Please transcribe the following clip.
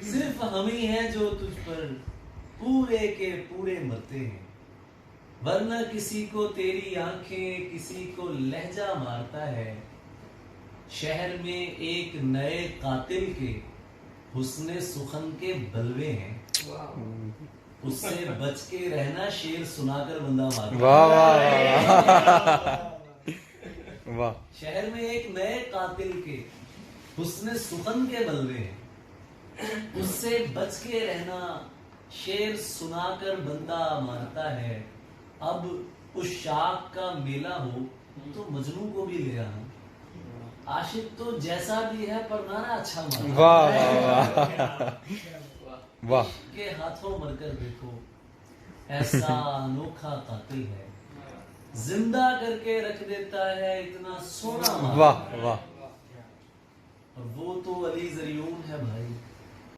सिर्फ हम ही हैं जो तुझ पर पूरे के पूरे मरते हैं, वरना किसी को तेरी आंखें, किसी को लहजा मारता है। शहर में एक नए कातिल के हुस्ने सुखन के बलवे हैं, उससे बच के रहना, शेर सुनाकर बंदा मारता है। वाह वाह वाह। शहर में एक नए कातिल के हुस्ने सुखन के बलवे हैं, उससे बच के रहना, शेर सुनाकर बंदा मारता है। अब उस शाख का मेला हो तो मजनू को भी ले आना, आशिक तो जैसा भी है पर नारा अच्छा मारता। वाह वाह वाह। के हाथों मरकर देखो, ऐसा अनोखा कातिल है, जिंदा करके रख देता है, इतना सोना। वाह वाह। और वो तो अली ज़रियून है भाई।